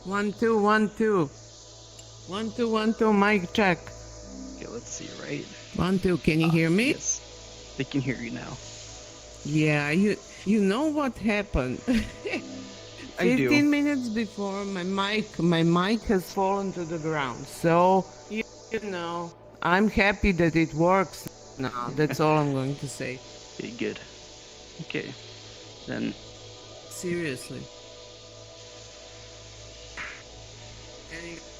1 2 1 2 1 2 1 2 mic check. Okay, let's see, right? 1 2. Can you hear me? Yes, they can hear you now. Yeah, you know what happened? I do. 15 minutes before my mic has fallen to the ground. So you know, I'm happy that it works now. That's all I'm going to say. Okay, good. Okay, then Seriously.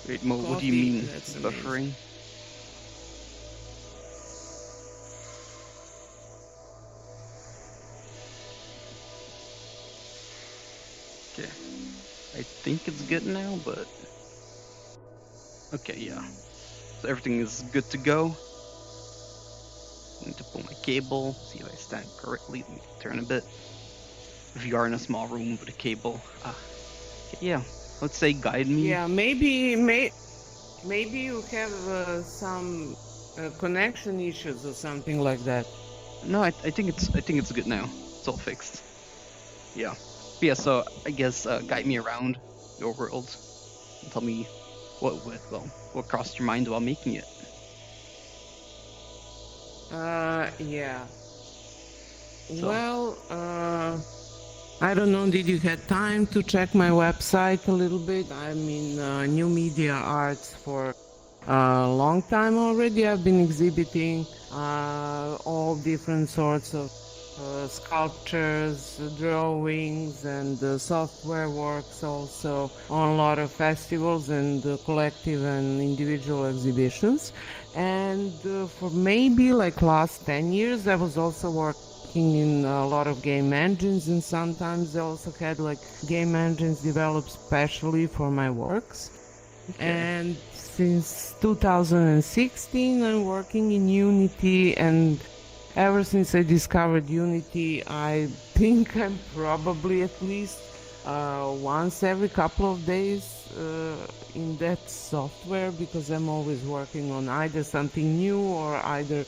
wait, Mo, what do you Coffee, mean that's buffering? Okay, I think it's good now, but okay, yeah. So everything is good to go. I need to pull my cable, see if I stand correctly. Let me turn a bit. If you are in a small room with a cable, okay, yeah. Let's say guide me. Yeah, maybe you have some connection issues or something like that. No, I think it's good now. It's all fixed. Yeah. But yeah, so I guess guide me around your world and tell me what crossed your mind while making it. Yeah. So, Well, I don't know, did you have time to check my website a little bit? I'm in new media arts for a long time already. I've been exhibiting all different sorts of sculptures, drawings, and software works also on a lot of festivals and collective and individual exhibitions. And for maybe like last 10 years, I was also working in a lot of game engines, and sometimes I also had like game engines developed specially for my works. okay. And since 2016, I'm working in Unity, and ever since I discovered Unity, I think I'm probably at least once every couple of days in that software, because I'm always working on either something new or either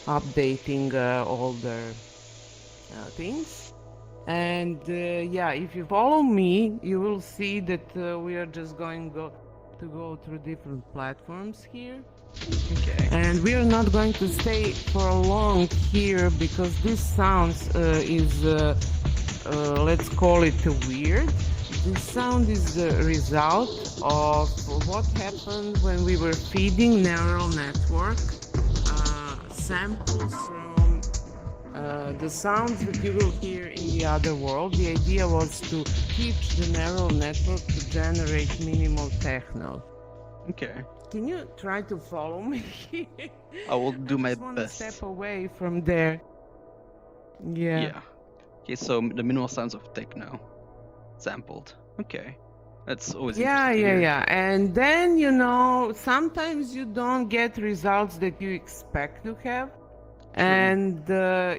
updating older things. And yeah, if you follow me, you will see that we are just going to go through different platforms here. Okay. And we are not going to stay for long here because this sounds let's call it weird. This sound is the result of what happened when we were feeding neural network samples from the sounds that you will hear in the other world. The idea was to teach the neural network to generate minimal techno. Okay. Can you try to follow me? I will do my I just want to best. step away from there. Yeah. Yeah. Okay, so the minimal sounds of techno sampled. Okay. That's always interesting to hear. Yeah. And then, you know, sometimes you don't get results that you expect to have. And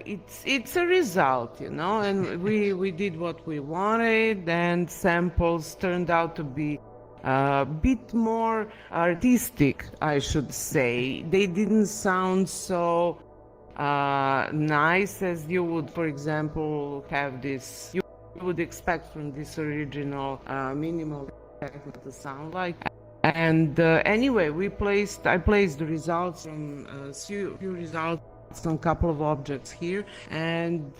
it's a result, you know, and we did what we wanted, and samples turned out to be a bit more artistic, I should say. They didn't sound so nice as you would, for example, have this, you would expect from this original minimal techno to sound like. And anyway, I placed the results from few results on a couple of objects here, and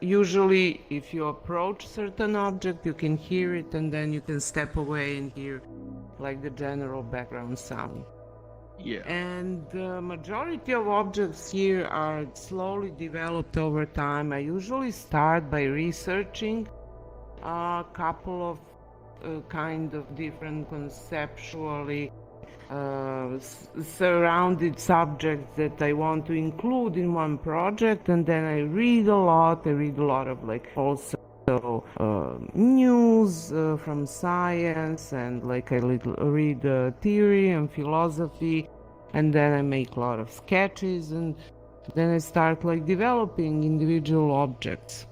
usually if you approach certain object you can hear it, and then you can step away and hear like the general background sound. Yeah. And the majority of objects here are slowly developed over time. I usually start by researching a couple of kind of different conceptually surrounded subjects that I want to include in one project, and then I read a lot of like also news from science, and like I read theory and philosophy, and then I make a lot of sketches, and then I start like developing individual objects.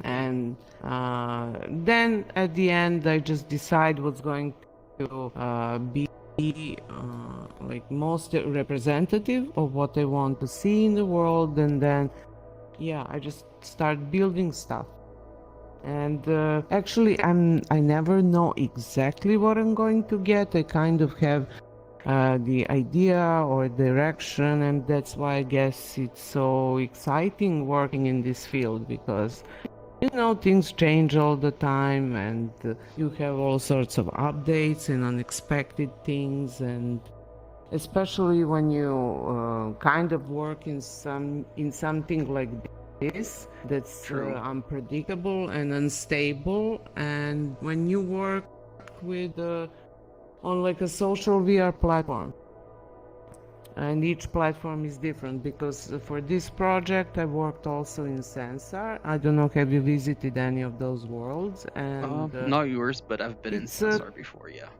And then at the end I just decide what's going to be like most representative of what I want to see in the world, and then yeah, I just start building stuff. And actually, I never know exactly what I'm going to get. I kind of have the idea or direction, and that's why I guess it's so exciting working in this field, because things change all the time, and you have all sorts of updates and unexpected things, and especially when you kind of work in something like this that's True. unpredictable and unstable, and when you work with on like a social VR platform, and each platform is different, because for this project I worked also in Sensar. I don't know, have you visited any of those worlds? And Not yours, but I've been in it's Sansar before, yeah.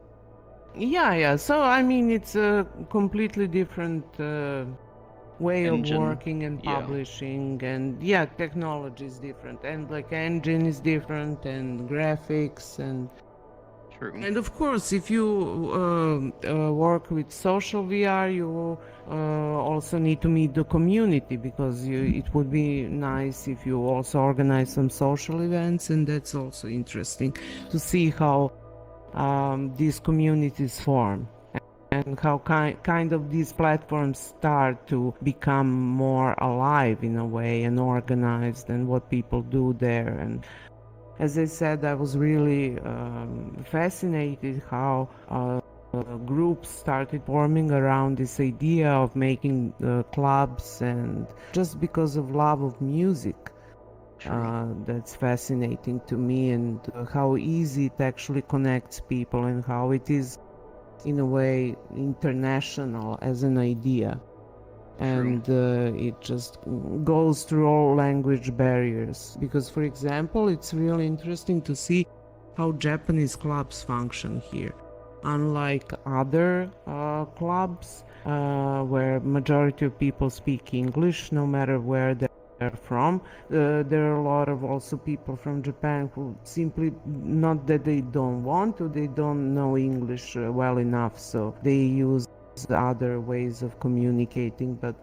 yeah, so I mean, it's a completely different way of Engine, working and yeah. publishing, and yeah, technology is different, and like engine is different, and graphics, and True. of course, if you work with social VR, you also need to meet the community, because it would be nice if you also organize some social events, and that's also interesting to see how these communities form, and how kind of these platforms start to become more alive in a way, and organized, and what people do there. And as I said, I was really fascinated how groups started forming around this idea of making clubs, and just because of love of music. That's fascinating to me, and how easy it actually connects people, and how it is in a way international as an idea, and it just goes through all language barriers. Because, for example, it's really interesting to see how Japanese clubs function here. Unlike other clubs where majority of people speak English, no matter where they're from, there are a lot of also people from Japan who simply, not that they don't want to, they don't know English well enough, so they use other ways of communicating. But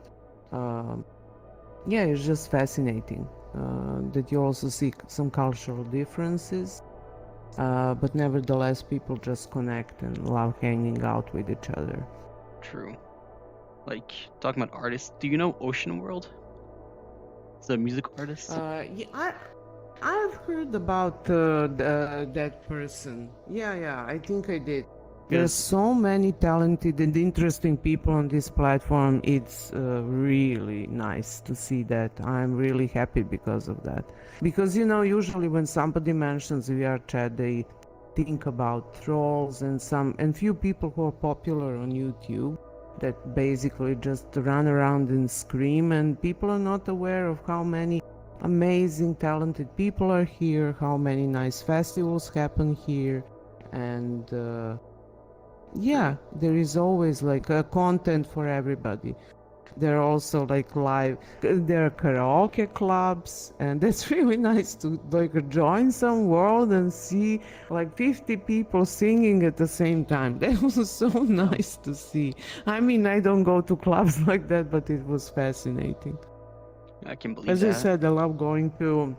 yeah, it's just fascinating that you also see some cultural differences, but nevertheless people just connect and love hanging out with each other. True. Like, talking about artists, do you know Ocean World? It's a music artist. Yeah, I've heard about that person. Yeah, I think I did. There's so many talented and interesting people on this platform. It's really nice to see that. I'm really happy because of that. Because, usually when somebody mentions VRchat, they think about trolls and few people who are popular on YouTube that basically just run around and scream, and people are not aware of how many amazing, talented people are here, how many nice festivals happen here, and yeah, there is always like a content for everybody. There are also like there are karaoke clubs, and that's really nice to like join some world and see like 50 people singing at the same time. That was so nice to see. I mean, I don't go to clubs like that, but it was fascinating. I can believe As that. I said, I love going to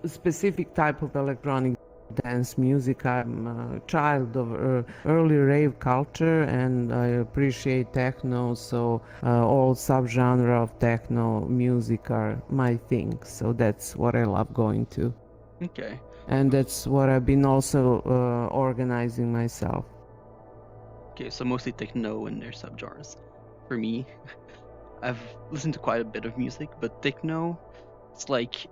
specific type of electronic dance music. I'm a child of early rave culture, and I appreciate techno, so all subgenre of techno music are my thing, so that's what I love going to. Okay. And that's what I've been also organizing myself. Okay, so mostly techno and their subgenres. For me, I've listened to quite a bit of music, but techno,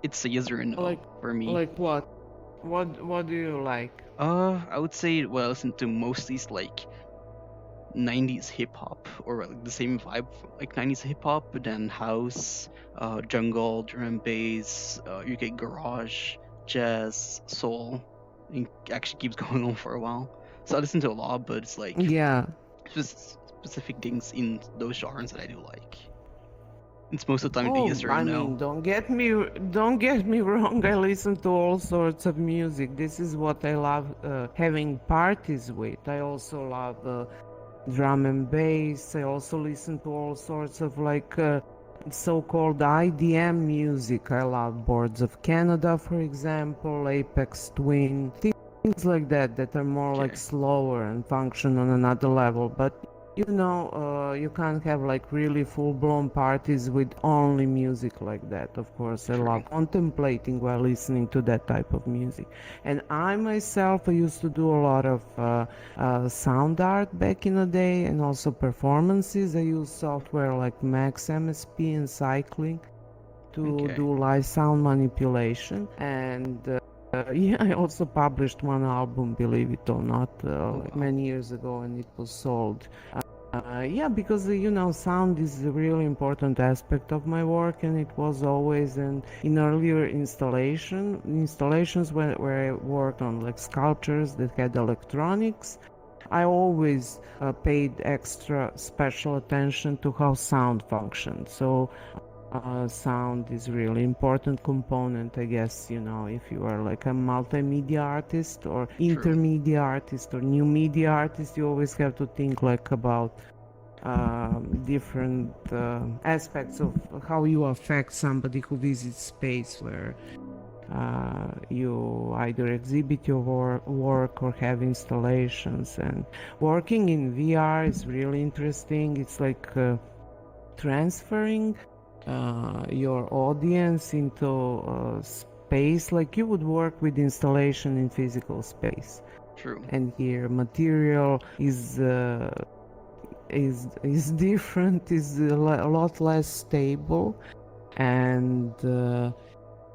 it's a yes or a no for me. Like what? What do you like? I would say what I listen to mostly is like 90s hip hop, or like the same vibe, like 90s hip hop, but then house, jungle, drum and bass, UK garage, jazz, soul. It actually keeps going on for a while. So I listen to a lot, but it's like Yeah. just specific things in those genres that I do like. It's most of the time the Oh, yes or I no. mean, don't get me wrong. I listen to all sorts of music. This is what I love having parties with. I also love drum and bass. I also listen to all sorts of like so-called IDM music. I love Boards of Canada, for example, Apex Twin, things like that are more like slower and function on another level. But you can't have like really full-blown parties with only music like that. Of course, I love contemplating while listening to that type of music. And I myself, I used to do a lot of sound art back in the day, and also performances. I use software like Max MSP and Cycling to do live sound manipulation. And yeah, I also published one album, believe it or not, like many years ago, and it was sold. Yeah, because sound is a really important aspect of my work, and it was always in earlier installations where I worked on like sculptures that had electronics. I always paid extra special attention to how sound functioned. So sound is really important component, I guess, if you are like a multimedia artist or intermedia artist or new media artist, you always have to think like about different aspects of how you affect somebody who visits space where you either exhibit your work or have installations. And working in VR is really interesting. It's like transferring your audience into space like you would work with installation in physical space. And here material is different, is a lot less stable, and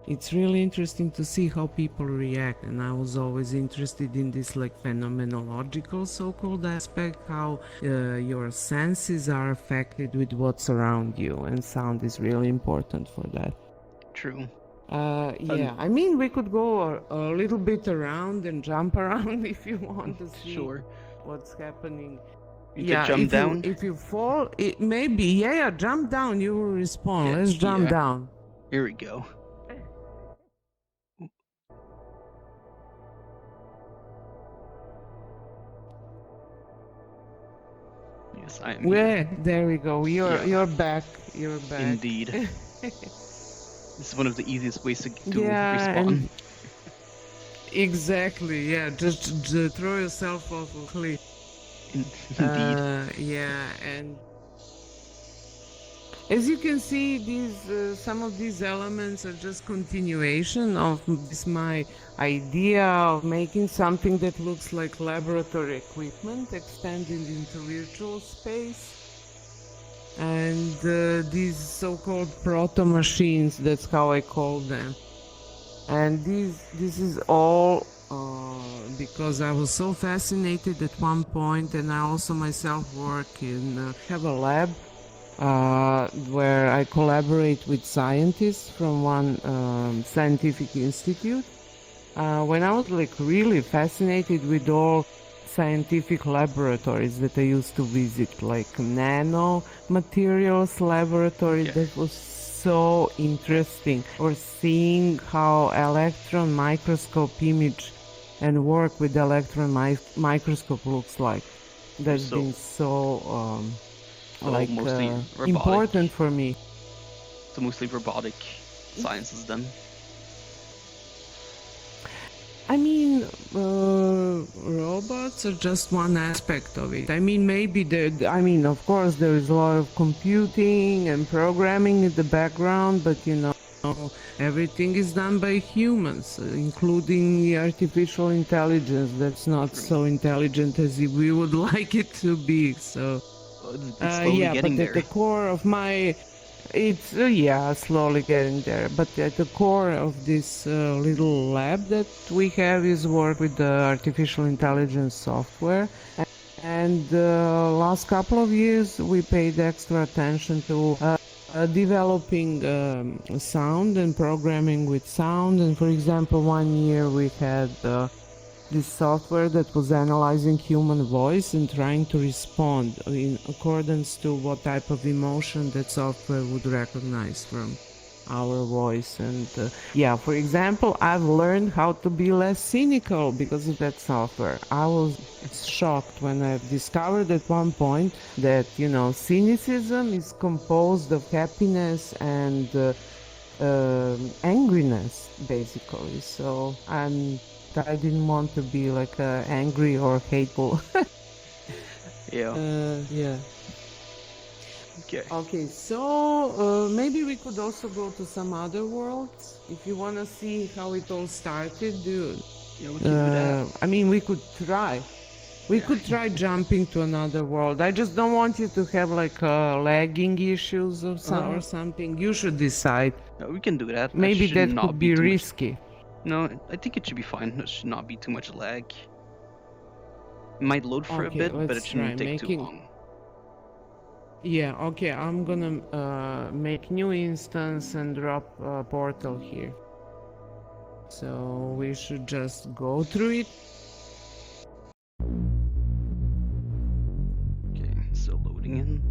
it's really interesting to see how people react. And I was always interested in this like phenomenological so-called aspect, how your senses are affected with what's around you, and sound is really important for that. Yeah, I mean, we could go a little bit around and jump around if you want to see what's happening. You could jump down? If you fall, maybe, jump down, you will respawn. Let's jump down. Here we go. Yes, I am here. There we go. You're back. You're back. Indeed. This is one of the easiest ways to respawn. Exactly. Yeah, just throw yourself off a cliff. Indeed. Yeah, and as you can see, some of these elements are just continuation of my idea of making something that looks like laboratory equipment extended into virtual space. And these so-called proto machines, that's how I call them. And this is all because I was so fascinated at one point, and I also myself have a lab where I collaborate with scientists from one scientific institute. When I was like really fascinated with all scientific laboratories that I used to visit, like nano materials laboratory, that was so interesting. Or seeing how electron microscope image and work with electron microscope looks like. That's been so important for me. So mostly robotic sciences then? I mean, robots are just one aspect of it. I mean, of course there is a lot of computing and programming in the background, but everything is done by humans, including the artificial intelligence that's not so intelligent as we would like it to be. So, at the core of my... It's, slowly getting there, but at the core of this little lab that we have is work with the artificial intelligence software. And last couple of years we paid extra attention to developing sound and programming with sound. And for example, one year we had this software that was analyzing human voice and trying to respond in accordance to what type of emotion that software would recognize from. our voice. And yeah, for example, I've learned how to be less cynical because of that software. I was shocked when I discovered at one point that, you know, cynicism is composed of happiness and angriness, basically. So I didn't want to be like angry or hateful. Yeah. Yeah. Okay. Okay, so maybe we could also go to some other worlds if you want to see how it all started. Yeah, we can do that. I mean, we could try. We could try jumping to another world. I just don't want you to have like lagging issues or something. You should decide. No, we can do that. Maybe should that not could be too much- risky. No, I think it should be fine. There should not be too much lag. It might load for a Okay, bit, but it let's shouldn't try take too making- long. Yeah, okay, I'm gonna make new instance and drop a portal here. So we should just go through it. Okay, still loading in.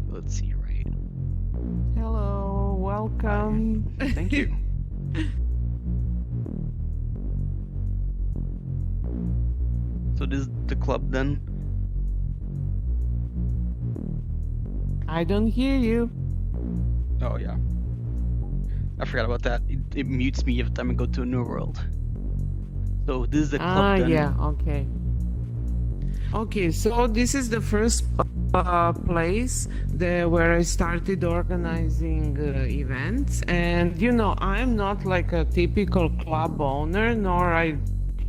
Let's see, right? Hello, welcome. Thank you. So this is the club then? I don't hear you. Oh yeah. I forgot about that. It mutes me every time I go to a new world. So this is the club then? Yeah, okay. Okay, so this is the first place where I started organizing events. And you know, I'm not like a typical club owner, nor I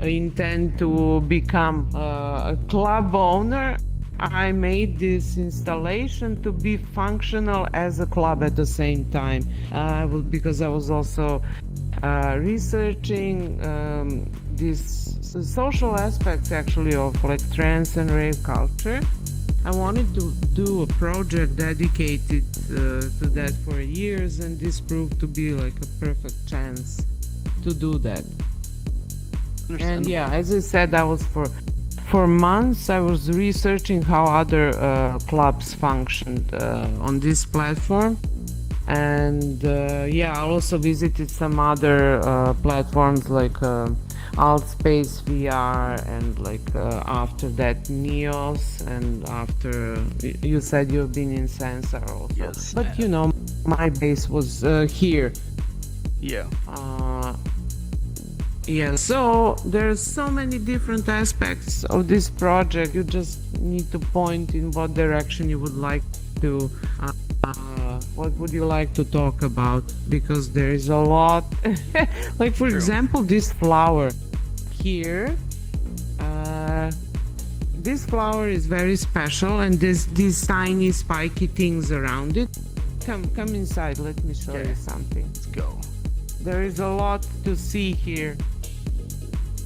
intend to become a club owner. I made this installation to be functional as a club at the same time, because I was also researching these social aspects actually of like trance and rave culture. I wanted to do a project dedicated to that for years, and this proved to be like a perfect chance to do that. And yeah, as I said, I was for months I was researching how other clubs functioned on this platform. And yeah, I also visited some other platforms like Altspace VR, and like after that Neos, and after you said you've been in Sensor also. Yes. But you know, my base was here. Yeah. Yeah, so there's so many different aspects of this project. You just need to point in what direction you would like to, what would you like to talk about, because there is a lot. Like for example, this flower here, this flower is very special, and there's these tiny spiky things around it. Come inside, let me show you something. Let's go. There is a lot to see here.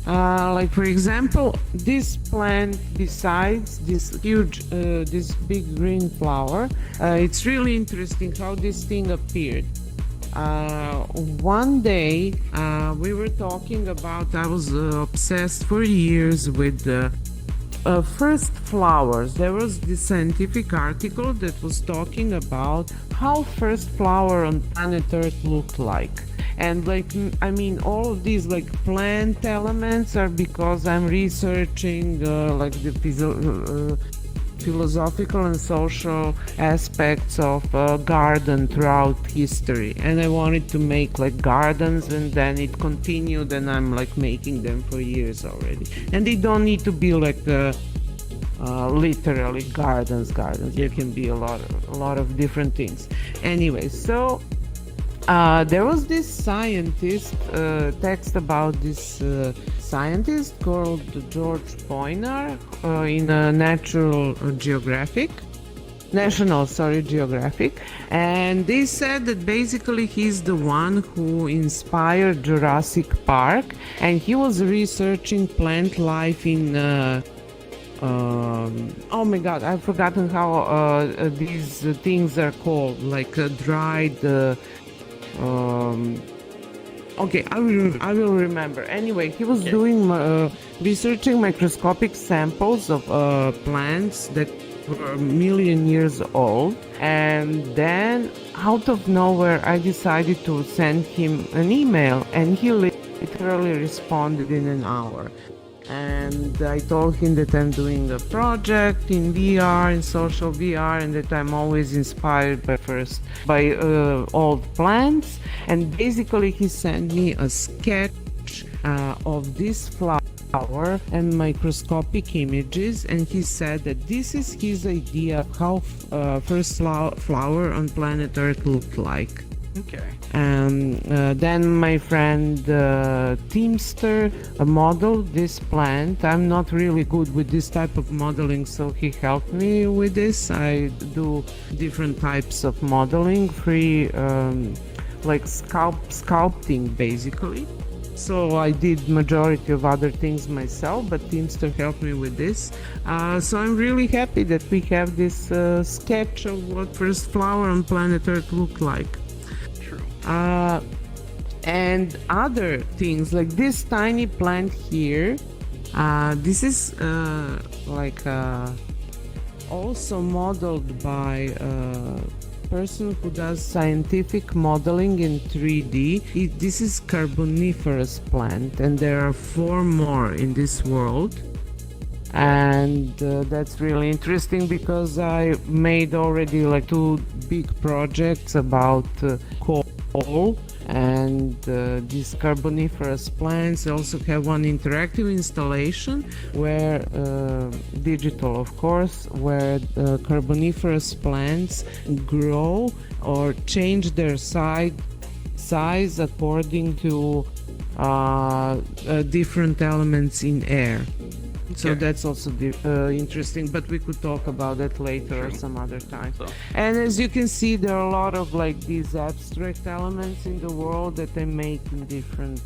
Like for example, this plant, besides this huge, this big green flower, it's really interesting how this thing appeared. One day we were talking about, I was obsessed for years with first flowers. There was this scientific article that was talking about how first flower on planet Earth looked like. And like, I mean, all of these like plant elements are because I'm researching like the philosophical and social aspects of garden throughout history. And I wanted to make like gardens, and then it continued, and I'm like making them for years already. And they don't need to be like literally gardens. There can be a lot of different things. Anyway, so there was this scientist, text about this scientist called George Poyner in National Geographic, and they said that basically he's the one who inspired Jurassic Park, and he was researching plant life in oh my god, I've forgotten how these things are called, like dried okay, I will remember. Anyway, he was doing researching microscopic samples of plants that a million years old. And then out of nowhere, I decided to send him an email, and he literally responded in an hour. And I told him that I'm doing a project in VR, in social VR, and that I'm always inspired by old plants. And basically he sent me a sketch of this flower and microscopic images, and he said that this is his idea of how first flower on planet Earth looked like. Okay. Then my friend Teamster modeled this plant. I'm not really good with this type of modeling, so he helped me with this. I do different types of modeling, free like sculpting basically. So I did majority of other things myself, but Teamster helped me with this. So I'm really happy that we have this sketch of what first flower on planet Earth looked like. And other things like this tiny plant here, this is also modeled by a person who does scientific modeling in 3D. This is carboniferous plant, and there are 4 more in this world. And that's really interesting because I made already like 2 big projects about coal, and these carboniferous plants. I also have one interactive installation where digital of course, where carboniferous plants grow or change their size according to different elements in air. So that's also interesting, but we could talk about that later or some other time. So. And as you can see, there are a lot of like these abstract elements in the world that I make in different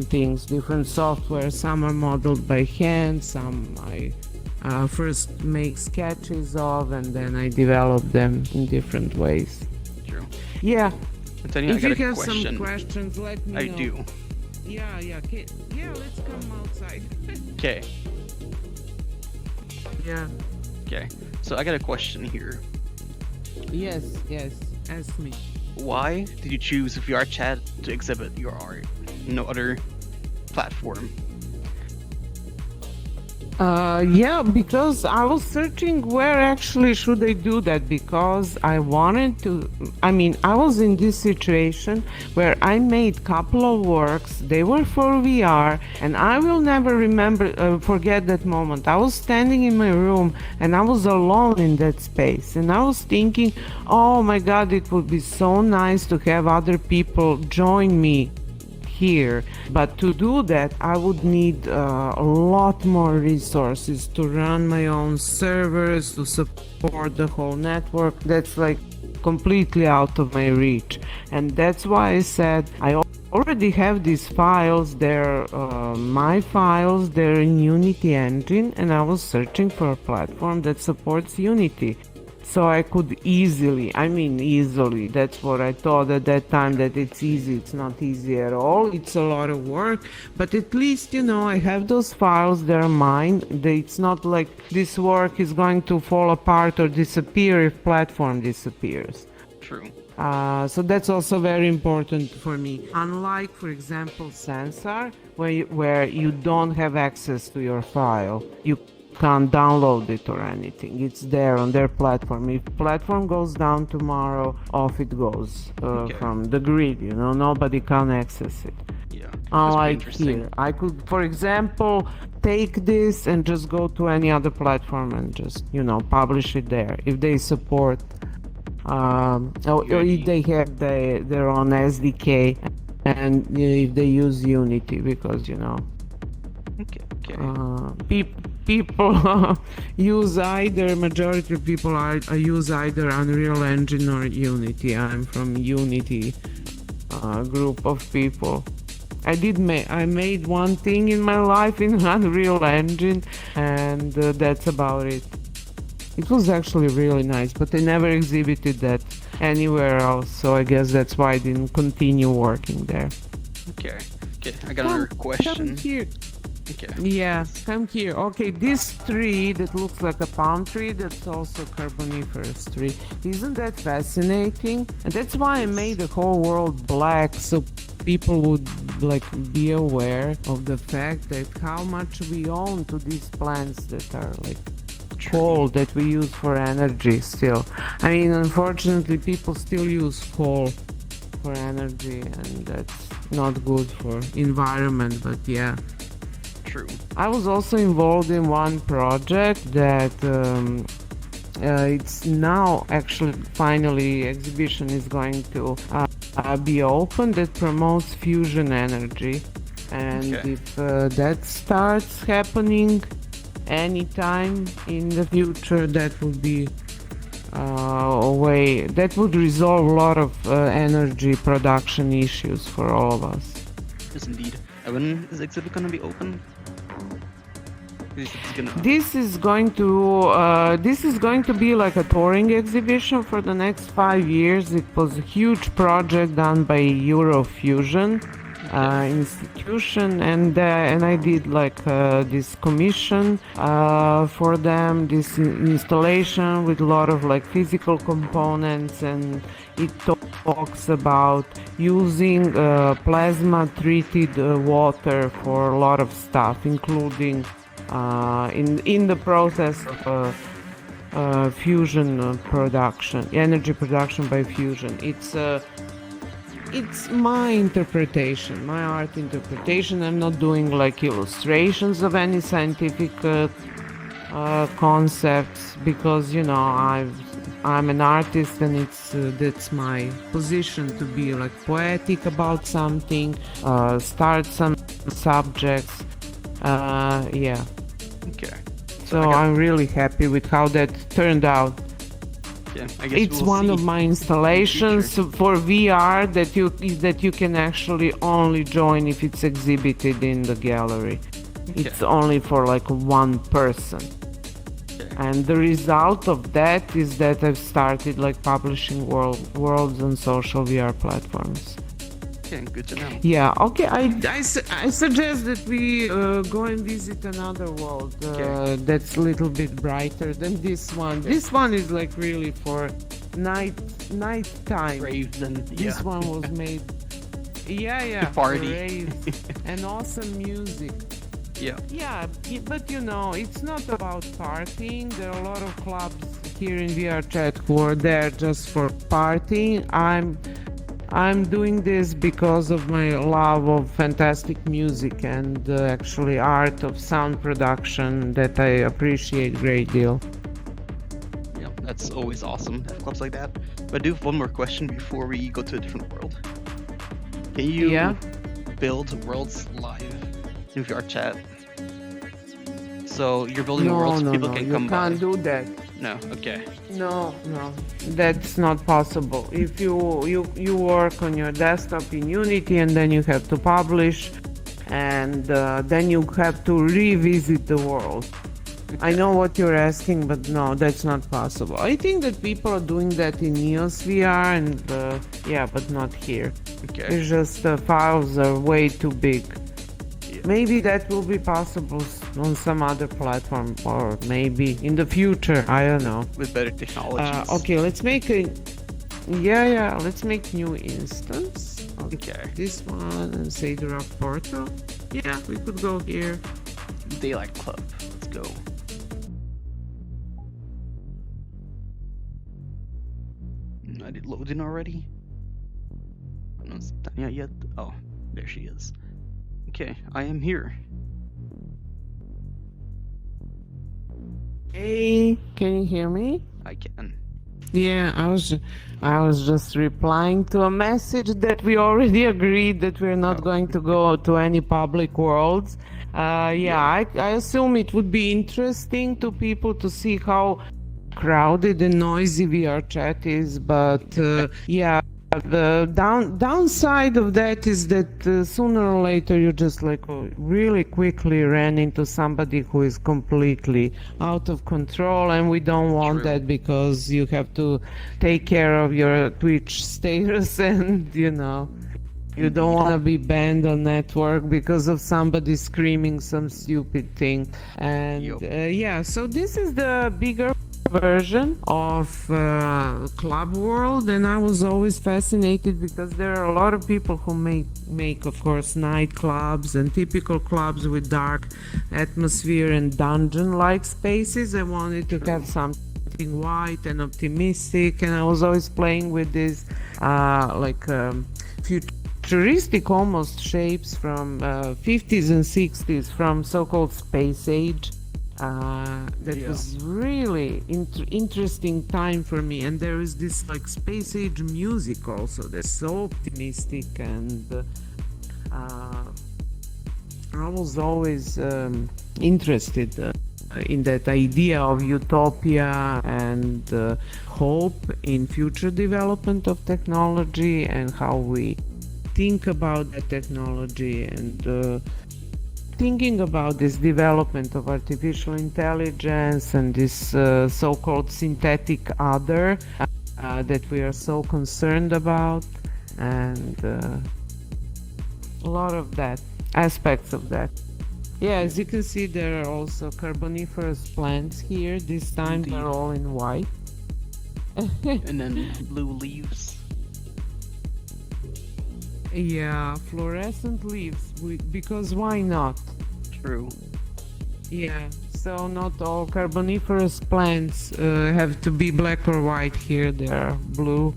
things, different software. Some are modeled by hand, some I first make sketches of, and then I develop them in different ways. True. Yeah. Tanya, if you have question. Some questions, let me know. I do. Yeah, let's come outside. Okay. Yeah. Okay. So I got a question here. Yes, ask me. Why did you choose VRchat to exhibit your art? No other platform. Because I was searching where actually should I do that, because I wanted to, I was in this situation where I made couple of works, they were for VR, and I will never forget that moment. I was standing in my room and I was alone in that space, and I was thinking, oh my God, it would be so nice to have other people join me here, but to do that I would need a lot more resources to run my own servers, to support the whole network. That's like completely out of my reach, and that's why I said I already have these files. They're my files, they're in Unity engine, and I was searching for a platform that supports Unity. So I could easily, that's what I thought at that time, that it's easy. It's not easy at all. It's a lot of work, but at least, I have those files, they're mine. It's not like this work is going to fall apart or disappear if platform disappears. True. So that's also very important for me. Unlike, for example, Sensor, where you don't have access to your file. You can't download it or anything. It's there on their platform. If platform goes down tomorrow, off it goes from the grid. Nobody can access it. Yeah. Unlike here, I could, for example, take this and just go to any other platform and just publish it there if they support, or if they have their own SDK, and if they use Unity, because people use either, majority of people use either Unreal Engine or Unity. I'm from Unity group of people. I made one thing in my life in Unreal Engine, and that's about it. It was actually really nice, but I never exhibited that anywhere else, so I guess that's why I didn't continue working there. Okay, I got another question. Come here. Okay. Yeah, come here. Okay, this tree that looks like a palm tree, that's also carboniferous tree. Isn't that fascinating? And that's why I made the whole world black, so people would like be aware of the fact that how much we own to these plants that are like coal that we use for energy still. I mean, unfortunately, people still use coal for energy, and that's not good for environment, but yeah. True. I was also involved in one project that it's now actually finally exhibition is going to be open, that promotes fusion energy, and if that starts happening anytime in the future, that would be a way that would resolve a lot of energy production issues for all of us. Yes, indeed. When is the exhibit gonna be open? This is going to be like a touring exhibition for the next 5 years. It was a huge project done by Eurofusion institution, and I did like this commission for them, this installation with a lot of like physical components, and it talks about using plasma treated water for a lot of stuff, including in the process of fusion production, energy production by fusion. It's my interpretation, my art interpretation. I'm not doing like illustrations of any scientific concepts, because you know I'm an artist, and that's my position to be like poetic about something, start some subjects. Yeah. Okay. So I'm really happy with how that turned out. Yeah, I guess it's one of my installations for VR that you can actually only join if it's exhibited in the gallery. Okay. It's only for like one person. Okay. And the result of that is that I've started like publishing worlds on social VR platforms. Okay, good to know. Yeah, okay, I suggest that we go and visit another world that's a little bit brighter than this one. Okay. This one is like really for night time. Raves and this one was made to party. and awesome music. Yeah, but you know, it's not about partying. There are a lot of clubs here in VRchat who are there just for partying. I'm doing this because of my love of fantastic music and actually art of sound production that I appreciate a great deal. Yeah, that's always awesome, clubs like that. But I do have one more question before we go to a different world. Can you build worlds live in VRchat? So you're building worlds, people can come by. You can't do that. No, okay. No, that's not possible. If you work on your desktop in Unity, and then you have to publish, and then you have to revisit the world. Okay. I know what you're asking, but no, that's not possible. I think that people are doing that in EOS VR, and but not here. Okay. It's just the files are way too big. Maybe that will be possible on some other platform, or maybe in the future, I don't know. With better technologies. Okay, let's make let's make new instance. Okay. This one, and say the rock portal. Yeah, we could go here. Daylight Club, let's go. I did loading already? I don't know, it's Tanja yet? Oh, there she is. Okay, I am here. Hey, can you hear me? I can. Yeah, I was just replying to a message that we already agreed that we're not going to go to any public worlds. I assume it would be interesting to people to see how crowded and noisy VRchat is, but the downside of that is that sooner or later you just like really quickly ran into somebody who is completely out of control, and we don't want that, because you have to take care of your Twitch status and you know. You don't Indeed. want to be banned on network because of somebody screaming some stupid thing. And Yup. yeah, so this is the bigger version of club world, and I was always fascinated because there are a lot of people who make of course nightclubs and typical clubs with dark atmosphere and dungeon like spaces. I wanted to have something white and optimistic, and I was always playing with this futuristic almost shapes from 50s and 60s, from so-called space age. That was really interesting time for me, and there is this like space age music also that's so optimistic, and I was always interested in that idea of utopia and hope in future development of technology and how we think about that technology, and thinking about this development of artificial intelligence and this so-called synthetic other that we are so concerned about, and a lot of that aspects of that. Yeah, as you can see, there are also carboniferous plants here. This time Indeed. they're all in white. And then blue leaves. Yeah, fluorescent leaves, because why not? True. Yeah, so not all carboniferous plants have to be black or white. Here they are blue,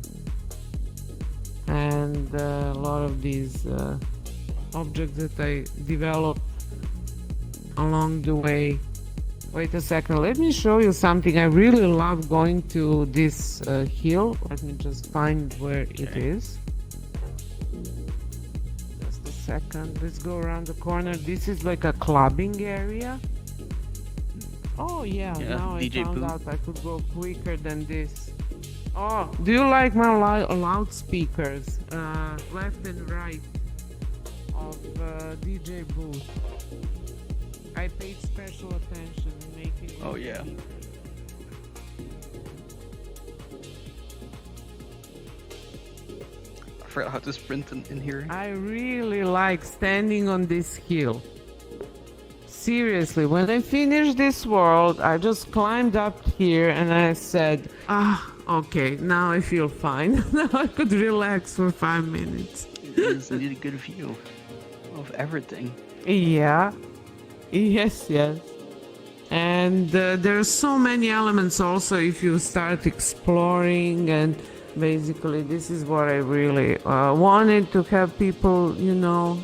and a lot of these objects that I developed along the way. Wait a second, let me show you something. I really love going to this hill. Let me just find where it is. Just a second, let's go around the corner. This is like a clubbing area. Oh yeah, now I DJ found booth. out I could go quicker than this. Oh, do you like my loudspeakers? Left and right of DJ booth. I paid special attention in making it. Oh yeah. I forgot how to sprint in here. I really like standing on this hill. Seriously, when I finished this world, I just climbed up here and I said, okay, now I feel fine. Now I could relax for 5 minutes. It is indeed a good view of everything. Yeah. Yes. And there are so many elements also if you start exploring, and basically this is what I really wanted to have people,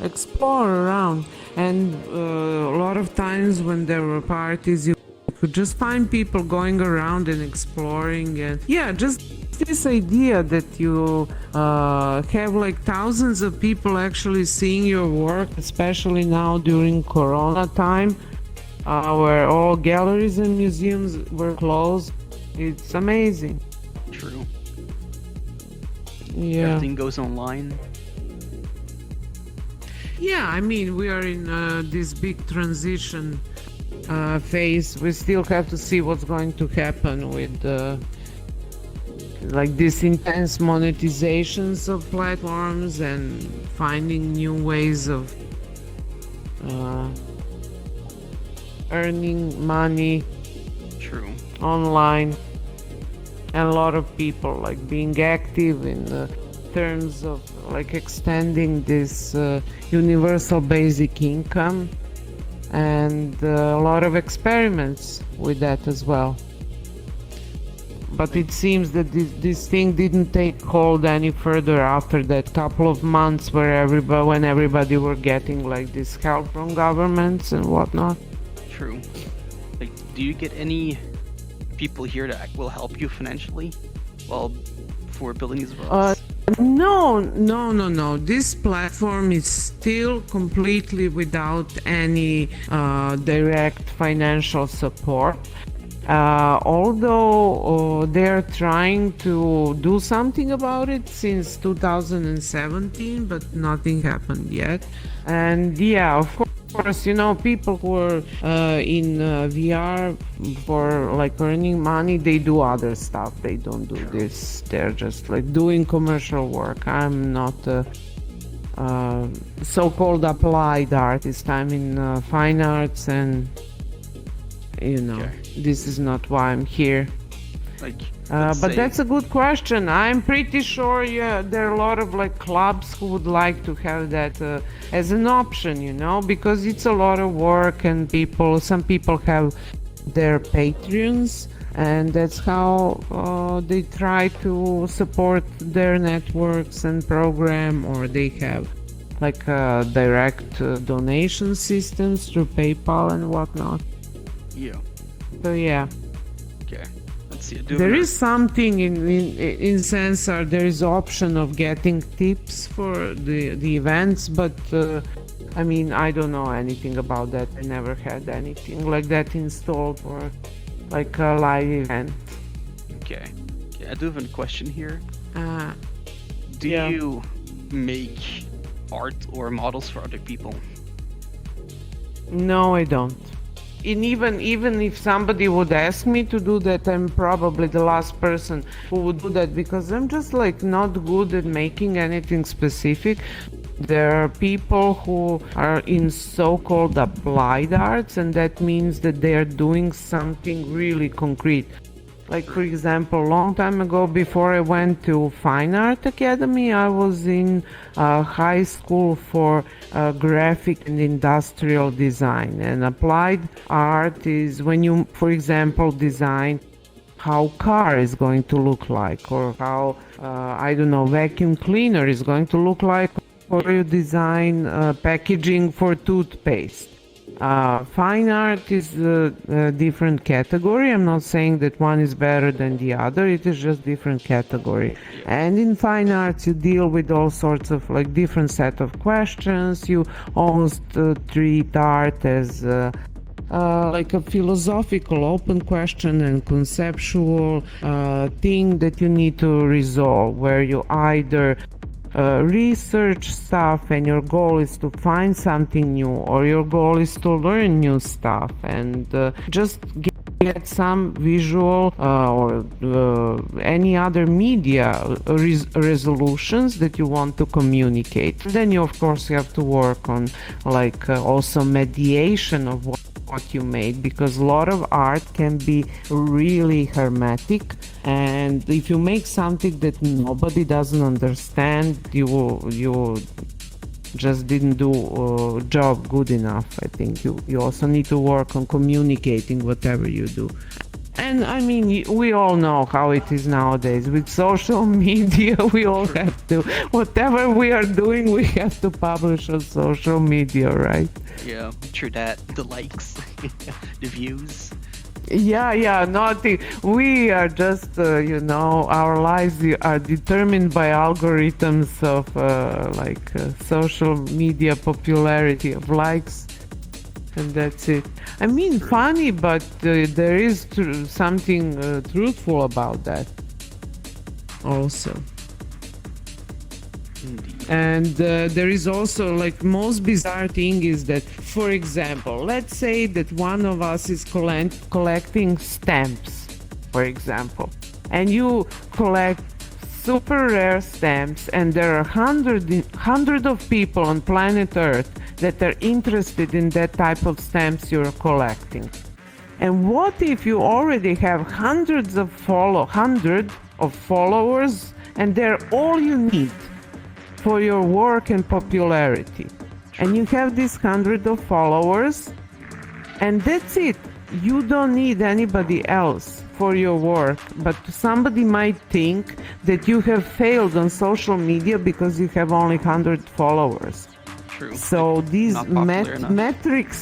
explore around. And a lot of times when there were parties, you could just find people going around and exploring, and yeah, just this idea that you have like thousands of people actually seeing your work, especially now during Corona time, where all galleries and museums were closed. It's amazing. True. Yeah. Everything goes online. Yeah, I mean, we are in this big transition phase. We still have to see what's going to happen with like this intense monetizations of platforms and finding new ways of earning money True. online, and a lot of people like being active in terms of like extending this universal basic income, and a lot of experiments with that as well. But it seems that this thing didn't take hold any further after that couple of months where when everybody were getting like this help from governments and whatnot. True. Like, do you get any people here that will help you financially while for building these worlds? No. This platform is still completely without any direct financial support. Although they're trying to do something about it since 2017, but nothing happened yet. And yeah, of course, people who are in VR for like earning money, they do other stuff. They don't do this. They're just like doing commercial work. I'm not so-called applied artist. I'm in fine arts, and Okay. this is not why I'm here. Like, But that's a good question. I'm pretty sure, there are a lot of like clubs who would like to have that as an option, because it's a lot of work, and some people have their Patreons, and that's how they try to support their networks and program, or they have like direct donation systems through PayPal and whatnot. Yeah. So yeah. Okay. Let's see. There is something in Sensar. There is option of getting tips for the events, but I mean, I don't know anything about that. I never had anything like that installed for like a live event. Okay. I do have a question here. Do yeah. you make art or models for other people? No, I don't. And even if somebody would ask me to do that, I'm probably the last person who would do that, because I'm just like not good at making anything specific. There are people who are in so-called applied arts, and that means that they are doing something really concrete. Like, for example, a long time ago, before I went to Fine Art Academy, I was in high school for graphic and industrial design. And applied art is when you, for example, design how car is going to look like, or how, I don't know, vacuum cleaner is going to look like, or you design packaging for toothpaste. Fine art is a different category. I'm not saying that one is better than the other. It is just different category. And in fine arts, you deal with all sorts of like different set of questions. You almost treat art as like a philosophical open question and conceptual thing that you need to resolve, where you either research stuff and your goal is to find something new, or your goal is to learn new stuff and just get some visual or any other media resolutions that you want to communicate. Then you of course have to work on like also mediation of what you made, because a lot of art can be really hermetic, and if you make something that nobody doesn't understand, you just didn't do a job good enough. I think you also need to work on communicating whatever you do. And I mean, we all know how it is nowadays with social media. We all have to, whatever we are doing, we have to publish on social media, right? Yeah, true that. The likes, the views. Yeah, nothing. We are just, our lives are determined by algorithms of social media popularity of likes. And that's it. I mean, funny, but there is something truthful about that also. Indeed. And there is also, like, most bizarre thing is that, for example, let's say that one of us is collecting stamps, for example, and you collect super rare stamps, and there are hundred of people on planet Earth that are interested in that type of stamps you're collecting. And what if you already have hundreds of followers, and they're all you need for your work and popularity? And you have these 100 of followers, and that's it. You don't need anybody else for your work, but somebody might think that you have failed on social media because you have only 100 followers. True. So these metric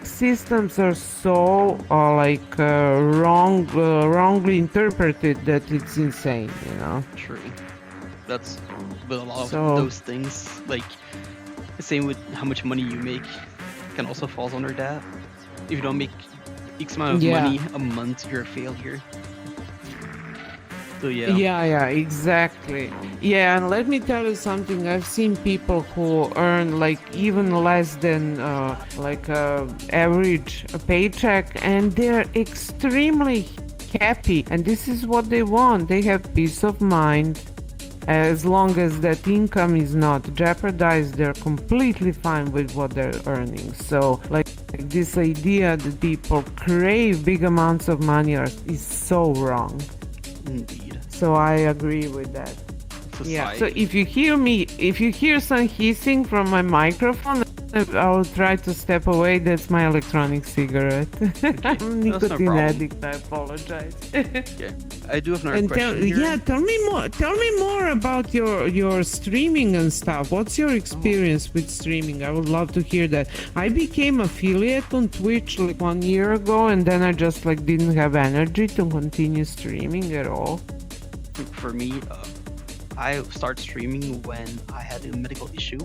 systems are so wrongly interpreted that it's insane, True. That's with a lot So- of those things. Like the same with how much money you make can also falls under that. If you don't make X amount of Yeah. money a month, you're a failure. So yeah. Yeah, exactly. Yeah, and let me tell you something. I've seen people who earn like even less than average paycheck, and they're extremely happy. And this is what they want. They have peace of mind. As long as that income is not jeopardized, they're completely fine with what they're earning. So like this idea that people crave big amounts of money is so wrong. Indeed. So I agree with that. Yeah, so Society. if you hear some hissing from my microphone, I'll try to step away. That's my electronic cigarette. I'm That's no nicotine problem. addict. I apologize. Okay. I do have another And question here. tell me more. Tell me more about your streaming and stuff. What's your experience with streaming? I would love to hear that. I became affiliate on Twitch like 1 year ago, and then I just like didn't have energy to continue streaming at all. For me, I started streaming when I had a medical issue.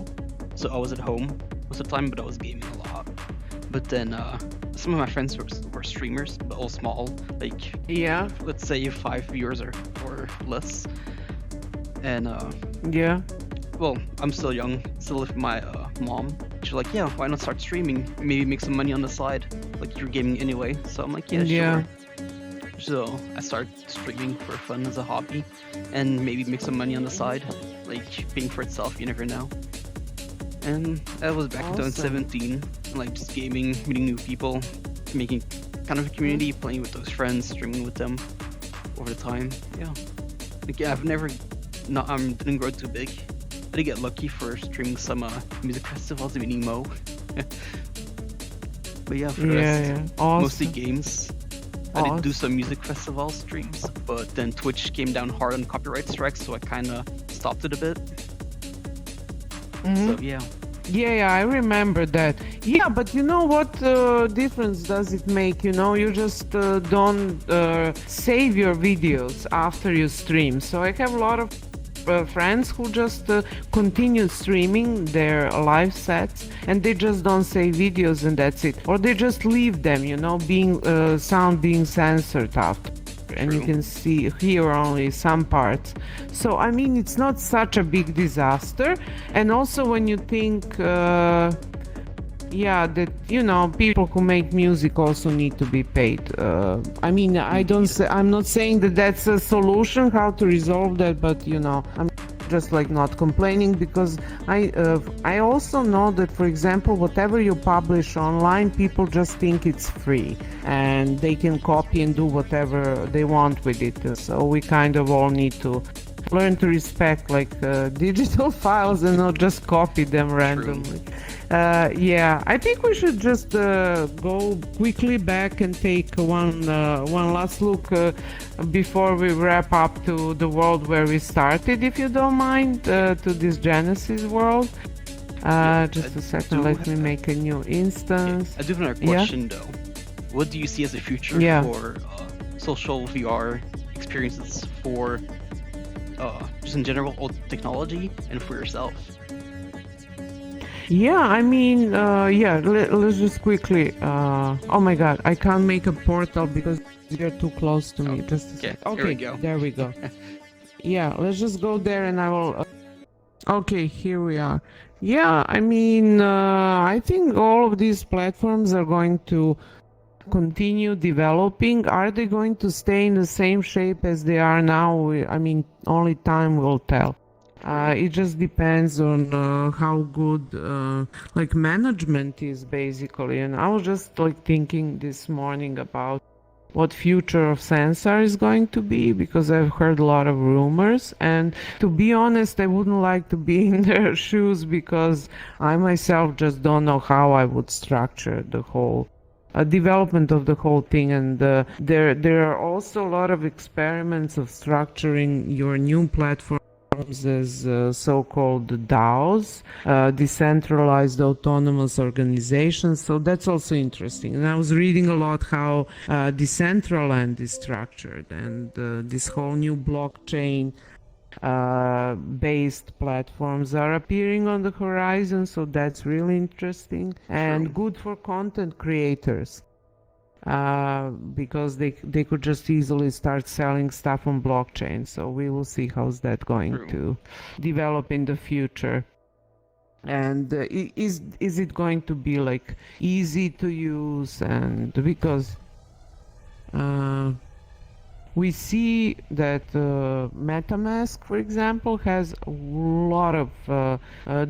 So I was at home most of the time, but I was gaming a lot. But then some of my friends were streamers, but all small, like Yeah, let's say 5 viewers or less. And yeah, well, I'm still young, still live with my mom. She's like, yeah, why not start streaming? Maybe make some money on the side, like you're gaming anyway. So I'm like, yeah, Yeah. sure. So I started streaming for fun as a hobby, and maybe make some money on the side, like paying for itself. You never know. And that was back in Awesome. 2017, like just gaming, meeting new people, making kind of a community, playing with those friends, streaming with them over the time. Yeah, like yeah, I've never, not didn't grow too big. I did get lucky for streaming some music festivals in emo. But yeah, for the Yeah, rest, yeah. Awesome. mostly games. I did do Awesome. some music festival streams, but then Twitch came down hard on copyright strikes, so I kind of stopped it a bit. Mhm. So yeah, Yeah, I remember that. Yeah, but you know what difference does it make? You know, you just don't save your videos after you stream. So I have a lot of friends who just continue streaming their live sets, and they just don't save videos, and that's it. Or they just leave them, you know, being sound being censored after. And you True. can hear only some parts. So I mean, it's not such a big disaster. And also when you think yeah, that you know, people who make music also need to be paid. I mean, I'm not saying that that's a solution how to resolve that, but you know, I'm just like not complaining, because I also know that, for example, whatever you publish online, people just think it's free and they can copy and do whatever they want with it. So we kind of all need to learn to respect like digital files and not just copy them randomly. Yeah, I think we should just go quickly back and take one last look before we wrap up to the world where we started, if you don't mind, to this Genesis world. Just a second, let me make a new instance. I do have another Yeah? question though. What do you see as the future Yeah. for social VR experiences for just in general, old technology, and for yourself? Yeah, I mean, yeah, let's just quickly. Oh my god, I can't make a portal because you're too close to me. Just a Okay, sec. here we Okay, go. there we go. Yeah, let's just go there and I will. Okay, here we are. Yeah, I mean, I think all of these platforms are going to continue developing. Are they going to stay in the same shape as they are now? I mean, only time will tell. It just depends on how good like management is, basically. And I was just like thinking this morning about what future of sensor is going to be, because I've heard a lot of rumors, and to be honest, I wouldn't like to be in their shoes, because I myself just don't know how I would structure the whole development of the whole thing. And there are also a lot of experiments of structuring your new platforms as so-called DAOs, decentralized autonomous organizations. So that's also interesting. And I was reading a lot how Decentraland is structured, and this whole new blockchain based platforms are appearing on the horizon. So that's really interesting and good for content creators. Because they could just easily start selling stuff on blockchain. So we will see how's that going to develop in the future. And is it going to be like easy to use? And because we see that MetaMask, for example, has a lot of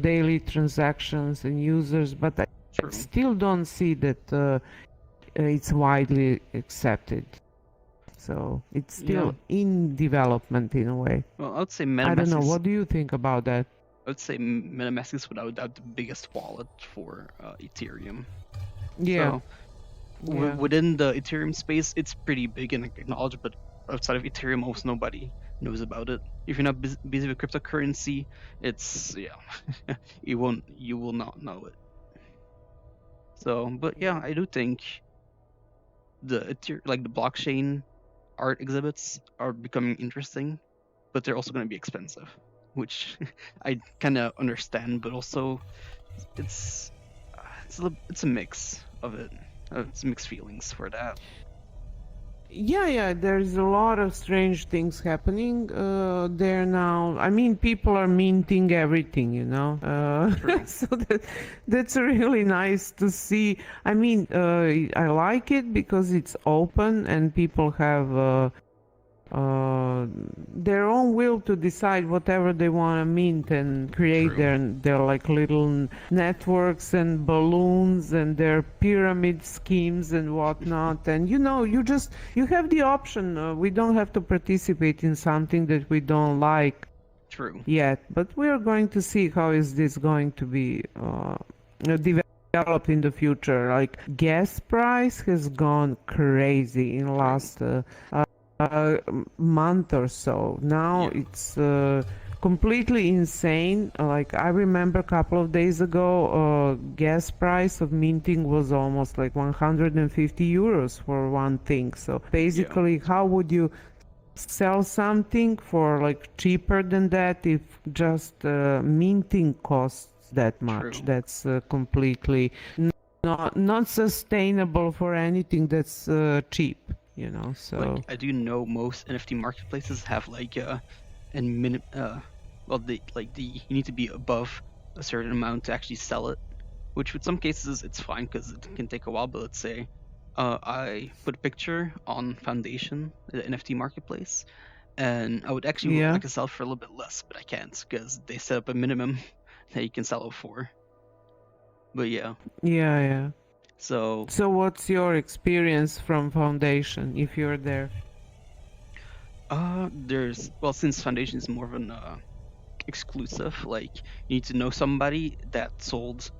daily transactions and users, but I True. still don't see that it's widely accepted. So it's still in development in a way. Well, I would say I MetaMask don't know. is, What do you think about that? I would say MetaMask is without doubt the biggest wallet for Ethereum. Yeah. So Yeah. within the Ethereum space, it's pretty big and acknowledged, but outside of Ethereum, almost nobody knows about it. If you're not busy with cryptocurrency, it's you will not know it. So, but yeah, I do think the blockchain art exhibits are becoming interesting, but they're also going to be expensive, which I kind of understand, but also it's it's a mix of it. It's mixed feelings for that. Yeah, there's a lot of strange things happening there now. I mean, people are minting everything, you know. True. So that's really nice to see. I mean, I like it because it's open and people have their own will to decide whatever they want to mint and create True. their like little networks and balloons and their pyramid schemes and whatnot. And you know, you have the option. We don't have to participate in something that we don't like True. yet, but we are going to see how is this going to be developed in the future. Like gas price has gone crazy in last month or so. Now it's completely insane. Like I remember a couple of days ago, gas price of minting was almost like 150 euros for one thing. So basically, how would you sell something for like cheaper than that if just minting costs that much? True. That's completely not sustainable for anything that's cheap. You know, so Like I do know most NFT marketplaces have like you need to be above a certain amount to actually sell it, which with some cases it's fine because it can take a while. But let's say I put a picture on Foundation, the NFT marketplace, and I would actually like to sell it for a little bit less, but I can't because they set up a minimum that you can sell it for. But yeah. So what's your experience from Foundation if you're there? since Foundation is more of an exclusive, like you need to know somebody that sold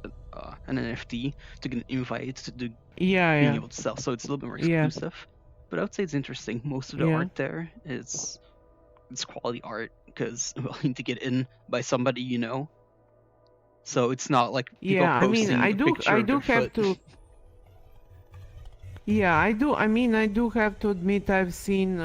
an NFT to get an invite to being able to sell. So it's a little bit more exclusive. But I would say it's interesting. Most of the art there it's quality art because you need to get in by somebody you know. So it's not like people posting a picture of their foot. I do. I mean, I do have to admit I've seen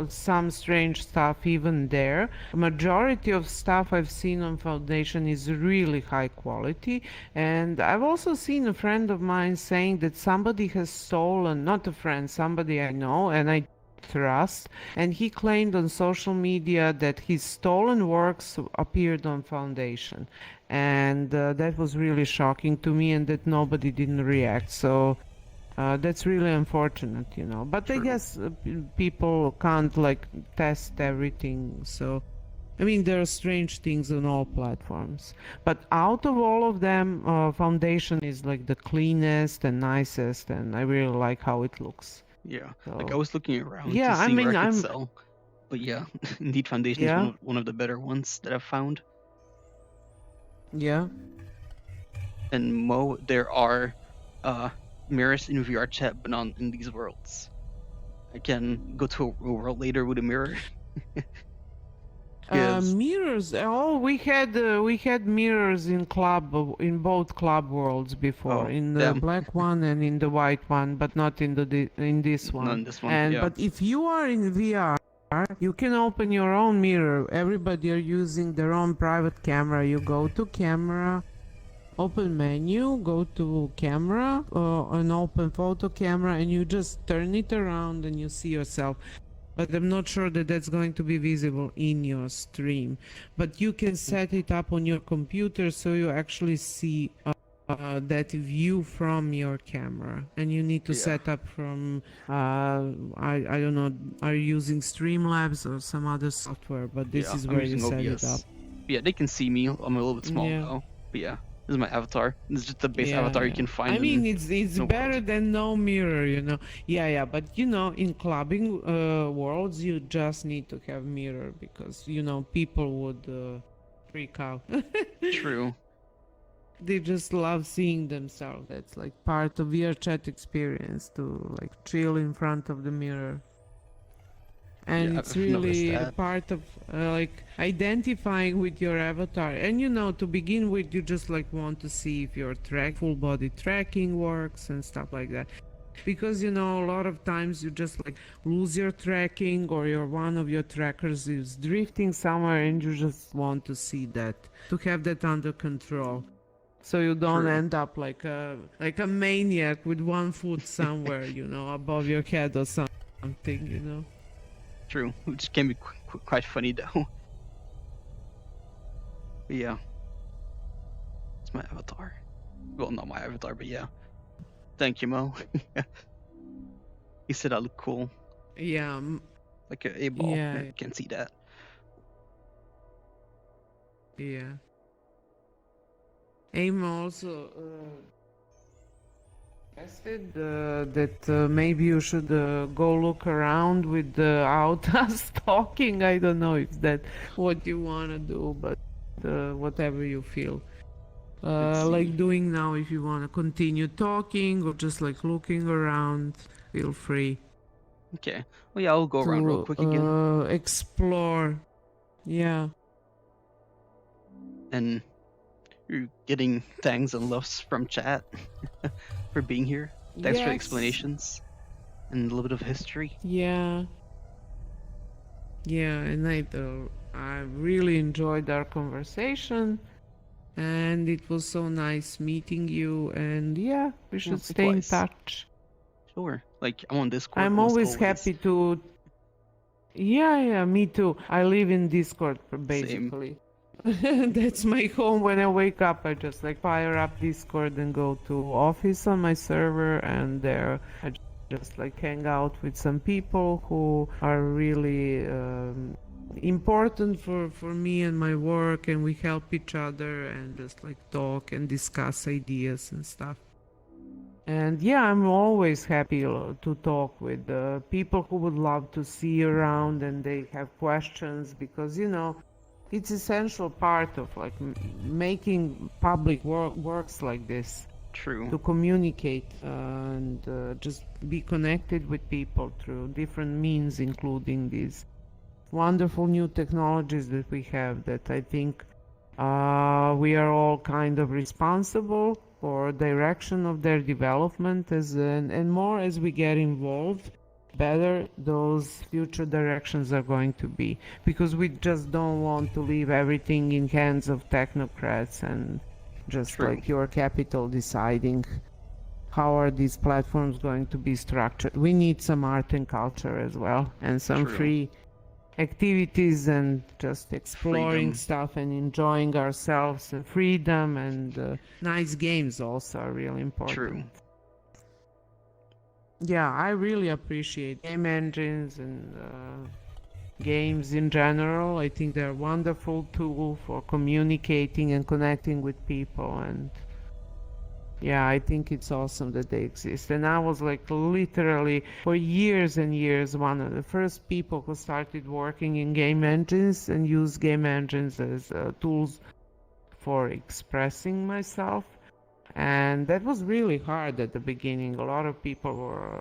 some strange stuff even there. Majority of stuff I've seen on Foundation is really high quality. And I've also seen a friend of mine saying that somebody has stolen, not a friend, somebody I know, and I trust, and he claimed on social media that his stolen works appeared on Foundation. And that was really shocking to me, and that nobody didn't react. So that's really unfortunate, you know. But I guess people can't like test everything. So, I mean, there are strange things on all platforms. But out of all of them, Foundation is like the cleanest and nicest, and I really like how it looks. Yeah, So, like I was looking around to see where I could sell. But yeah, indeed, Foundation is one of the better ones that I've found. Yeah. And Mo, there are mirrors in VRchat, but not in these worlds. I can go to a world later with a mirror. Mirrors. Oh, we had mirrors in both club worlds before, in the black one and in the white one, but not in this one. Not in this one. But if you are in VR, you can open your own mirror. Everybody are using their own private camera. You go to camera, open menu, go to camera, an open photo camera, and you just turn it around and you see yourself. But I'm not sure that that's going to be visible in your stream. But you can set it up on your computer so you actually see that view from your camera, and you need to Yeah. set up from I don't know, are you using Streamlabs or some other software, but this Yeah, is I'm where you using set it up. OBS. Yeah, they can see me. I'm a little bit small Yeah. though. But yeah, this is my avatar. This is just the base Yeah, avatar you yeah. can find I mean, in it's the better world. than no mirror, you know. Yeah, yeah, but you know, in clubbing worlds, you just need to have mirror because you know people would freak out. True. They just love seeing themselves. That's like part of VRchat experience to like chill in front of the mirror. And Yeah, it's I've noticed really a that. part of like identifying with your avatar. And you know, to begin with, you just like want to see if your full body tracking works and stuff like that. Because you know, a lot of times you just like lose your tracking, or your one of your trackers is drifting somewhere, and you just want to see that, to have that under control, so you don't True. end up like a maniac with one foot somewhere, you know, above your head or something, you know. True. Which can be quite funny though. But yeah, it's my avatar. Well, not my avatar, but yeah. Thank you, Mo. He said I look cool, Yeah, like a ball. yeah, I can see that. yeah. I'm also suggested that maybe you should go look around without us talking. I don't know if that's what you want to do, but whatever you feel. Let's Like see. doing now, if you want to continue talking or just like looking around, feel free Okay. Well, yeah, I'll go around real to quick again. explore. Yeah. And you're getting thanks and loves from chat for being here. Thanks for the Yes. explanations and a little bit of history. Yeah. Yeah, and I really enjoyed our conversation, and it was so nice meeting you. And yeah, we should stay in likewise. touch. Sure. Like, I'm on Discord. I'm always happy to. Yeah, me too. I live in Discord basically. That's my home. When I wake up, I just like fire up Discord and go to office on my server, and there I just like hang out with some people who are really important for me and my work, and we help each other and just like talk and discuss ideas and stuff. And yeah, I'm always happy to talk with people who would love to see around and they have questions, because you know, it's essential part of like making public works like this. True. To communicate and just be connected with people through different means, including these wonderful new technologies that we have, that I think we are all kind of responsible for direction of their development, and more as we get involved, better those future directions are going to be, because we just don't want to leave everything in hands of technocrats and just True. like your capital deciding how are these platforms going to be structured. We need some art and culture as well, and some True. free activities, and just exploring Freedom. stuff and enjoying ourselves, and freedom, and nice games also are really important. True. Yeah, I really appreciate game engines and games in general. I think they're a wonderful tool for communicating and connecting with people, and yeah, I think it's awesome that they exist. And I was like literally for years and years one of the first people who started working in game engines and use game engines as tools for expressing myself. And that was really hard at the beginning. A lot of people were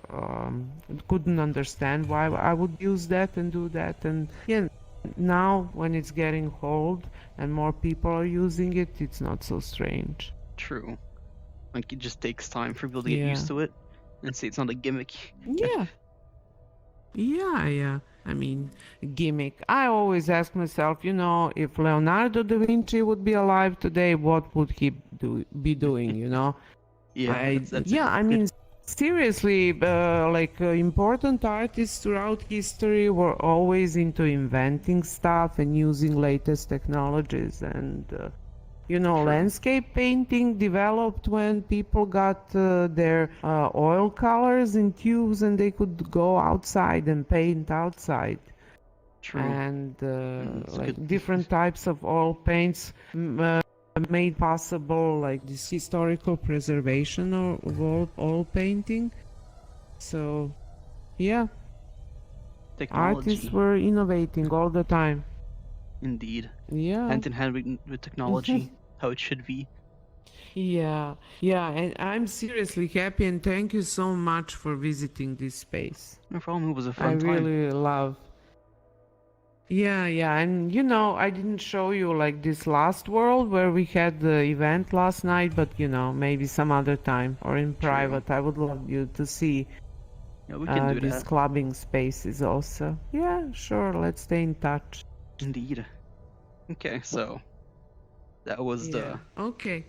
couldn't understand why I would use that and do that. And yeah, now when it's getting hold and more people are using it, it's not so strange. True. Like, it just takes time for people to get used to it and see it's not a gimmick. Yeah. Yeah. I mean, gimmick. I always ask myself, you know, if Leonardo da Vinci would be alive today, what would he be doing, you know? Yeah, that's I mean, seriously, important artists throughout history were always into inventing stuff and using latest technologies, and You know, True. landscape painting developed when people got their oil colors in tubes and they could go outside and paint outside. True. And It's like good. different types of oil paints made possible like this historical preservation of oil painting. So, yeah, artists Technology, were innovating all the time. indeed. Yeah. Hand in hand with technology, how it should be. Yeah, yeah, and I'm seriously happy and thank you so much for visiting this space. No problem. It was a I fun time. really love. Yeah, yeah, and you know, I didn't show you like this last world where we had the event last night, but you know, maybe some other time or in private. I would love you to see Yeah, we can do these that. clubbing spaces also. Yeah, sure, let's stay in touch. Indeed. Okay, so that was Yeah, okay.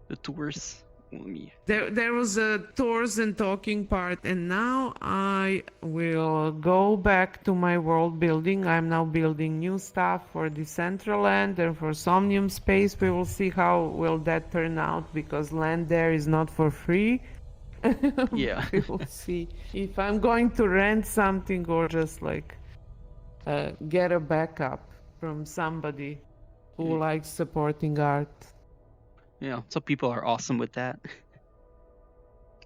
the tours. Let me. There was a tours and talking part, and now I will go back to my world building. I'm now building new stuff for Decentraland and for Somnium Space. We will see how will that turn out because land there is not for free. Yeah. We will see if I'm going to rent something or just like get a backup from somebody who likes supporting art. Yeah, some people are awesome with that.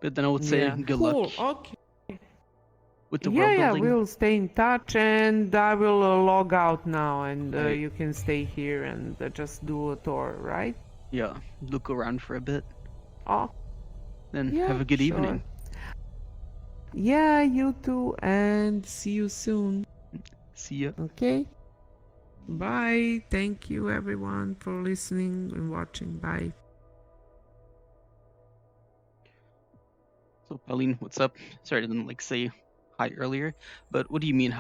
But then I would say Yeah, good cool. luck Okay. with the Yeah, world yeah, building. we'll stay in touch and I will log out now and Right. you can stay here and just do a tour, right? Yeah, look around for a bit. Oh, Then yeah, have a good sure. evening. Yeah, you too, and see you soon. See ya. Okay? Bye. Thank you, everyone, for listening and watching. Bye. So Pauline, what's up? Sorry I didn't like say hi earlier, but what do you mean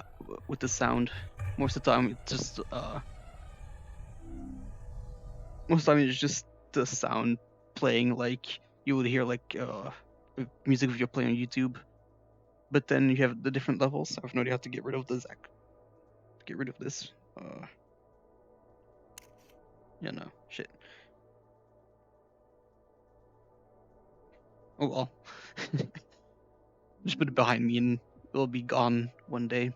with the sound? Most of the time it's just the sound playing, like you would hear like music video playing on YouTube. But then you have the different levels. I have no idea how to get rid of this. Get rid of this. Yeah, no shit. Oh well. Just put it behind me and it'll be gone one day.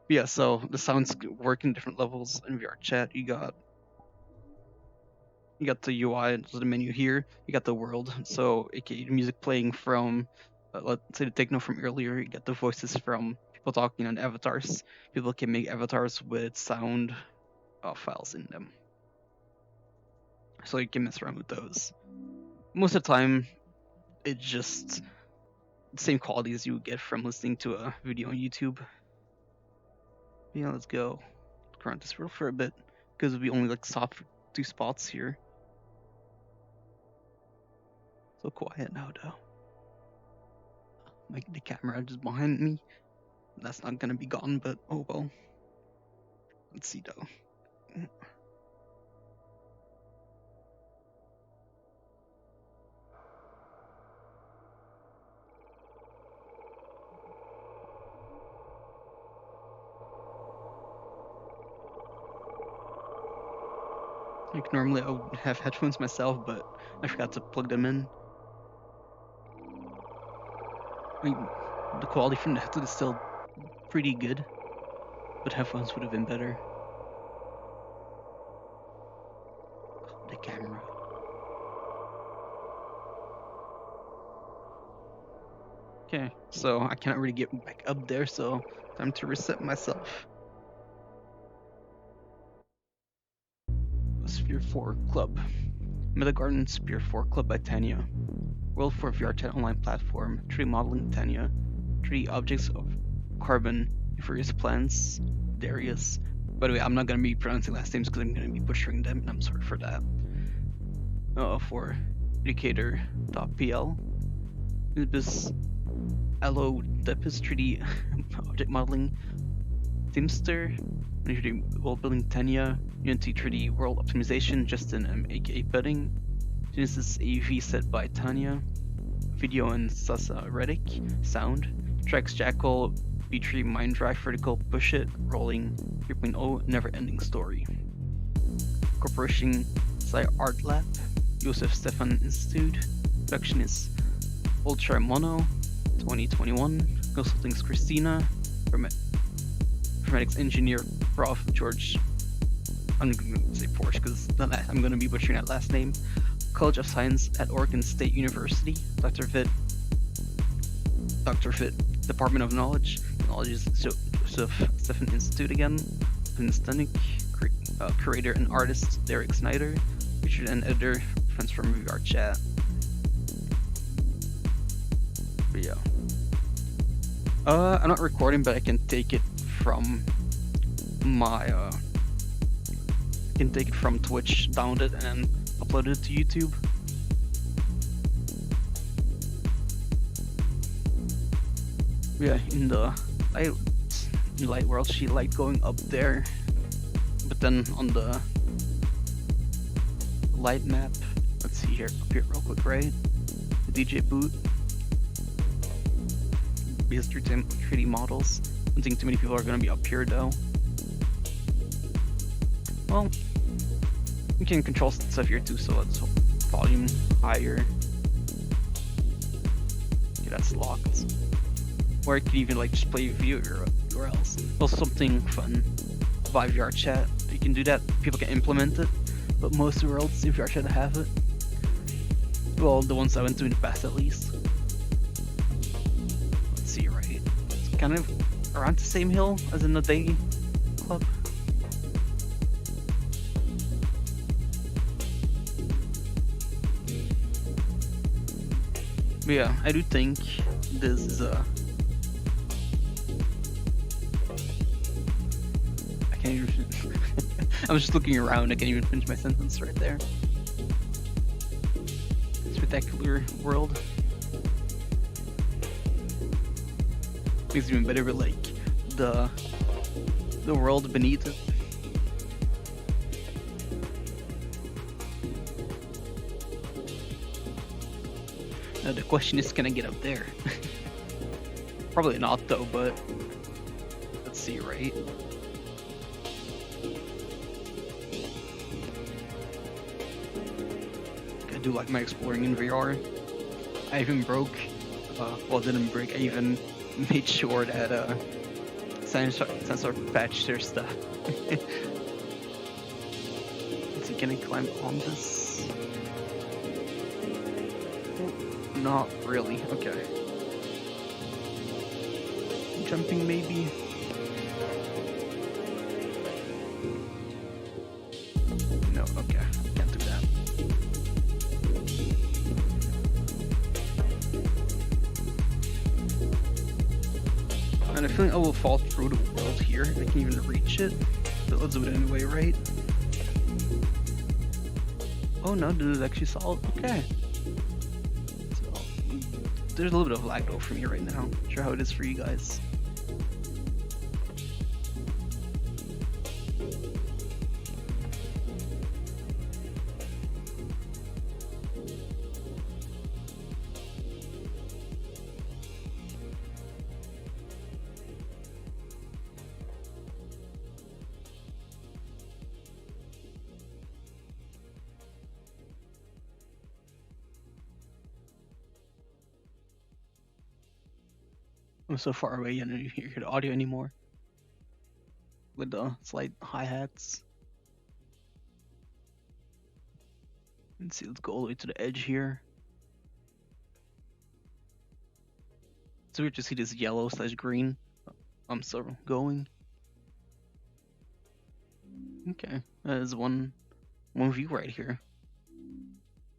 But yeah, so the sounds work in different levels in VRchat. You got the UI, so the menu here. You got the world, so aka music playing from, let's say the techno from earlier. You got the voices from people talking on avatars. People can make avatars with sound files in them, so you can mess around with those. Most of the time, it's just the same quality as you would get from listening to a video on YouTube. Yeah, let's go. Around this world for a bit, because we only like stopped for 2 spots here. So quiet now, though. Like the camera just behind me. That's not gonna be gone, but oh well. Let's see though. Like normally I would have headphones myself, but I forgot to plug them in. I mean, the quality from the headset is still pretty good, but headphones would have been better. The camera. Okay, so I cannot really get back up there, so time to reset myself. Sphere 4 Club. Metagarden Sphere 4 Club by Tanja. World for VRchat online platform. 3D modeling Tanja. 3D objects of carbon. Various plants. Darius. By the way, I'm not gonna be pronouncing last names because I'm gonna be butchering them, and I'm sorry for that. For educator.pl. This Allo Depis 3D object modeling. Teamster. World building Tanja. Unity 3D world optimization. Justin M. aka Pudding. Genesis AV set by Tanja. Video and Sasa Reddick. Sound. Tracks Jackal. B3 Mind Drive Vertical Push It. Rolling 3.0 Never Ending Story. Corporation Sci Art Lab, Josef Stefan Institute. Production is Ultra Mono, 2021. Consulting is Christina. Informatics engineer Prof. George. I'm going to say Porsche because I'm going to be butchering that last name. College of Science at Oregon State University. Dr. Fit, Department of Knowledge. Technology is Joseph Stephen Institute again. Vinstenic, curator and artist Derek Snyder. Featured and editor, friends from VRchat. But yeah. I'm not recording, but I can take it from my I can take it from Twitch, download it, and then upload it to YouTube. Yeah, in the light world, she liked going up there, but then on the light map, let's see here, up here real quick, right? The DJ boot. Because 3D models. I don't think too many people are going to be up here though. Well, you can control stuff here too, so let's volume higher. Okay, that's locked. Or you could even like just play view URLs. Also something fun by VRchat. You can do that, people can implement it, but most worlds in VRchat have it. Well, the ones I went to in the past at least. Let's see, right? It's kind of around the same hill as in the day club. But yeah, I do think this is I can't even I was just looking around, I can't even finish my sentence right there. Spectacular world. Makes it even better with like the world beneath it. Now the question is, can I get up there? Probably not though, but let's see, right? I do like my exploring in VR. I even broke, well, didn't break, I even made sure that sensor patched their stuff. Let's see, can I climb on this? Not really, okay. Jumping maybe? No, okay, can't do that. And I feel like I will fall through the world here. I can't even reach it. But let's do it anyway, right? Oh no, this is actually solid. Okay. So, there's a little bit of lag though for me right now. Not sure how it is for you guys. I'm so far away, you don't hear the audio anymore. With the slight hi-hats. Let's see, let's go all the way to the edge here. So we just see this yellow / green. I'm still going. Okay, there's one view right here.